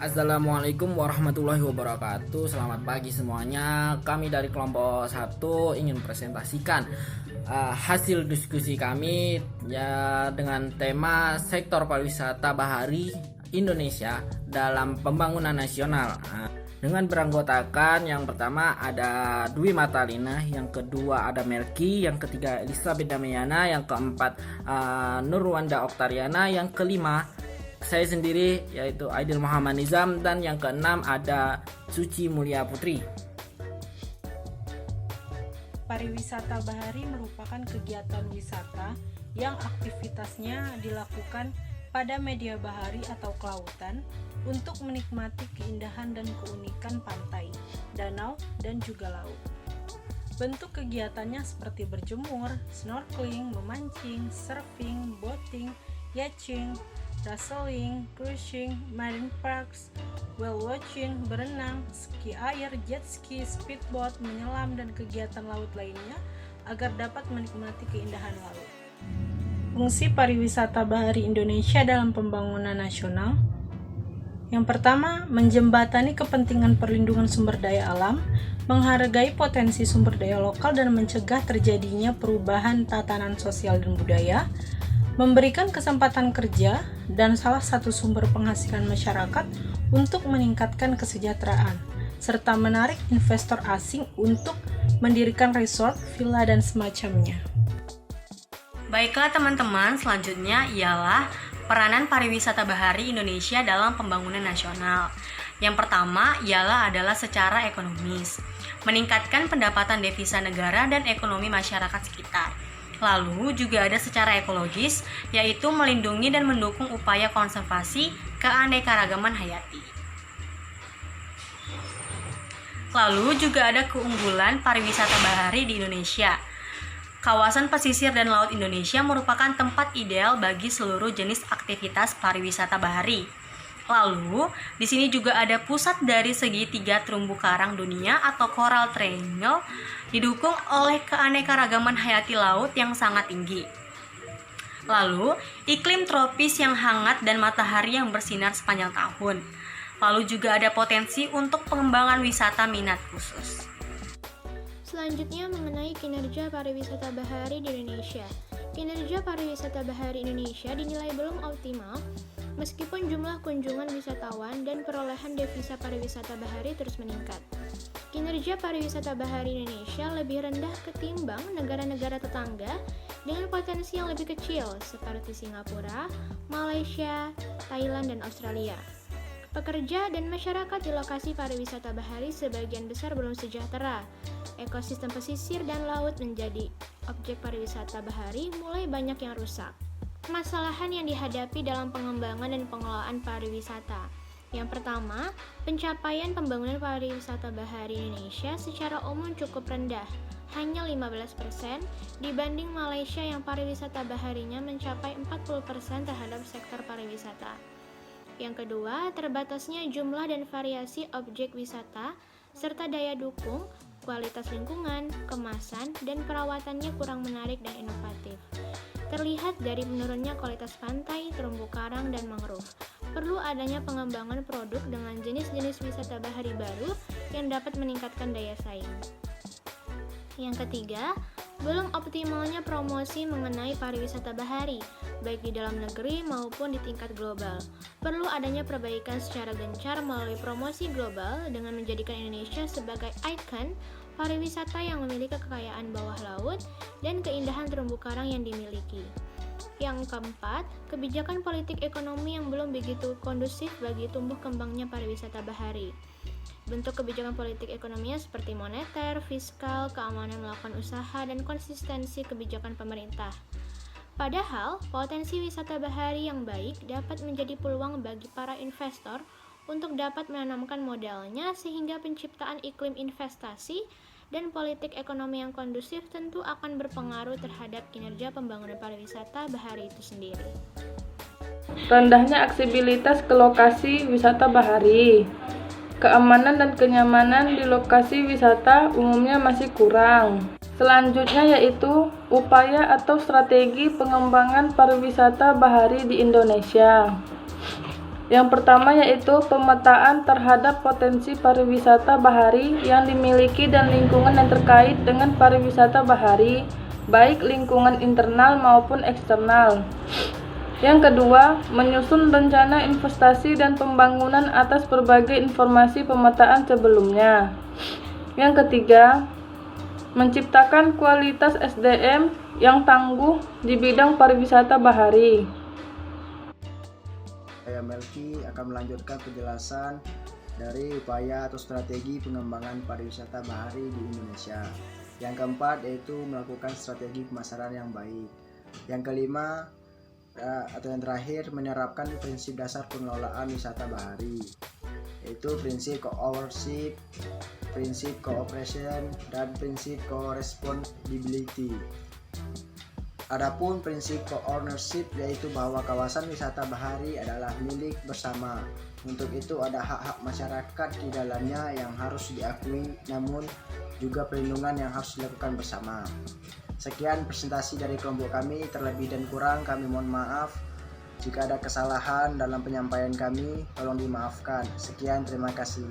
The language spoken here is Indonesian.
Assalamualaikum warahmatullahi wabarakatuh. Selamat pagi semuanya. Kami dari kelompok 1 ingin presentasikan hasil diskusi kami ya dengan tema sektor pariwisata bahari Indonesia dalam pembangunan nasional. Dengan beranggotakan yang pertama ada Dwi Matalina, yang kedua ada Melki, yang ketiga Elizabeth Damiana, yang keempat Nurwanda Oktariana, yang kelima saya sendiri yaitu Aidil Muhammad Nizam, dan yang keenam ada Suci Mulia Putri. Pariwisata bahari merupakan kegiatan wisata yang aktivitasnya dilakukan pada media bahari atau kelautan untuk menikmati keindahan dan keunikan pantai, danau, dan juga laut. Bentuk kegiatannya seperti berjemur, snorkeling, memancing, surfing, boating, yachting, sailing, cruising, marine parks, whale watching, berenang, ski air, jet ski, speedboat, menyelam, dan kegiatan laut lainnya agar dapat menikmati keindahan laut. Fungsi pariwisata bahari Indonesia dalam pembangunan nasional. Yang pertama, menjembatani kepentingan perlindungan sumber daya alam, menghargai potensi sumber daya lokal dan mencegah terjadinya perubahan tatanan sosial dan budaya, memberikan kesempatan kerja dan salah satu sumber penghasilan masyarakat untuk meningkatkan kesejahteraan, serta menarik investor asing untuk mendirikan resort, villa, dan semacamnya. Baiklah teman-teman, selanjutnya ialah peranan pariwisata bahari Indonesia dalam pembangunan nasional. Yang pertama adalah secara ekonomis, meningkatkan pendapatan devisa negara dan ekonomi masyarakat sekitar. Lalu juga ada secara ekologis, yaitu melindungi dan mendukung upaya konservasi keanekaragaman hayati. Lalu juga ada keunggulan pariwisata bahari di Indonesia. Kawasan pesisir dan laut Indonesia merupakan tempat ideal bagi seluruh jenis aktivitas pariwisata bahari. Lalu, di sini juga ada pusat dari segitiga terumbu karang dunia atau coral triangle, didukung oleh keanekaragaman hayati laut yang sangat tinggi. Lalu, iklim tropis yang hangat dan matahari yang bersinar sepanjang tahun. Lalu juga ada potensi untuk pengembangan wisata minat khusus. Selanjutnya mengenai kinerja pariwisata bahari di Indonesia. Kinerja pariwisata bahari Indonesia dinilai belum optimal meskipun jumlah kunjungan wisatawan dan perolehan devisa pariwisata bahari terus meningkat. Kinerja pariwisata bahari Indonesia lebih rendah ketimbang negara-negara tetangga dengan potensi yang lebih kecil seperti Singapura, Malaysia, Thailand, dan Australia. Pekerja dan masyarakat di lokasi pariwisata bahari sebagian besar belum sejahtera. Ekosistem pesisir dan laut menjadi objek pariwisata bahari mulai banyak yang rusak. Permasalahan yang dihadapi dalam pengembangan dan pengelolaan pariwisata. Yang pertama, pencapaian pembangunan pariwisata bahari Indonesia secara umum cukup rendah, hanya 15% dibanding Malaysia yang pariwisata baharinya mencapai 40% terhadap sektor pariwisata. Yang kedua, terbatasnya jumlah dan variasi objek wisata serta daya dukung, kualitas lingkungan, kemasan, dan perawatannya kurang menarik dan inovatif. Terlihat dari menurunnya kualitas pantai, terumbu karang, dan mangrove. Perlu adanya pengembangan produk dengan jenis-jenis wisata bahari baru yang dapat meningkatkan daya saing. Yang ketiga, belum optimalnya promosi mengenai pariwisata bahari, baik di dalam negeri maupun di tingkat global. Perlu adanya perbaikan secara gencar melalui promosi global dengan menjadikan Indonesia sebagai ikon pariwisata yang memiliki kekayaan bawah laut dan keindahan terumbu karang yang dimiliki. Yang keempat, kebijakan politik ekonomi yang belum begitu kondusif bagi tumbuh kembangnya pariwisata bahari. Bentuk kebijakan politik ekonominya seperti moneter, fiskal, keamanan melakukan usaha, dan konsistensi kebijakan pemerintah. Padahal, potensi wisata bahari yang baik dapat menjadi peluang bagi para investor untuk dapat menanamkan modalnya sehingga penciptaan iklim investasi dan politik ekonomi yang kondusif tentu akan berpengaruh terhadap kinerja pembangunan pariwisata bahari itu sendiri. Rendahnya aksesibilitas ke lokasi wisata bahari. Keamanan dan kenyamanan di lokasi wisata umumnya masih kurang. Selanjutnya yaitu upaya atau strategi pengembangan pariwisata bahari di Indonesia. Yang pertama yaitu pemetaan terhadap potensi pariwisata bahari yang dimiliki dan lingkungan yang terkait dengan pariwisata bahari, baik lingkungan internal maupun eksternal. Yang kedua, menyusun rencana investasi dan pembangunan atas berbagai informasi pemetaan sebelumnya. Yang ketiga, menciptakan kualitas SDM yang tangguh di bidang pariwisata bahari. Saya Melki akan melanjutkan penjelasan dari upaya atau strategi pengembangan pariwisata bahari di Indonesia. Yang keempat yaitu melakukan strategi pemasaran yang baik. Yang kelima atau yang terakhir menerapkan prinsip dasar pengelolaan wisata bahari, yaitu prinsip co-ownership, prinsip cooperation, dan prinsip co-responsibility. Adapun prinsip co-ownership yaitu bahwa kawasan wisata bahari adalah milik bersama. Untuk itu ada hak-hak masyarakat di dalamnya yang harus diakui, namun juga perlindungan yang harus dilakukan bersama. Sekian presentasi dari kelompok kami, terlebih dan kurang kami mohon maaf. Jika ada kesalahan dalam penyampaian kami, tolong dimaafkan. Sekian, terima kasih.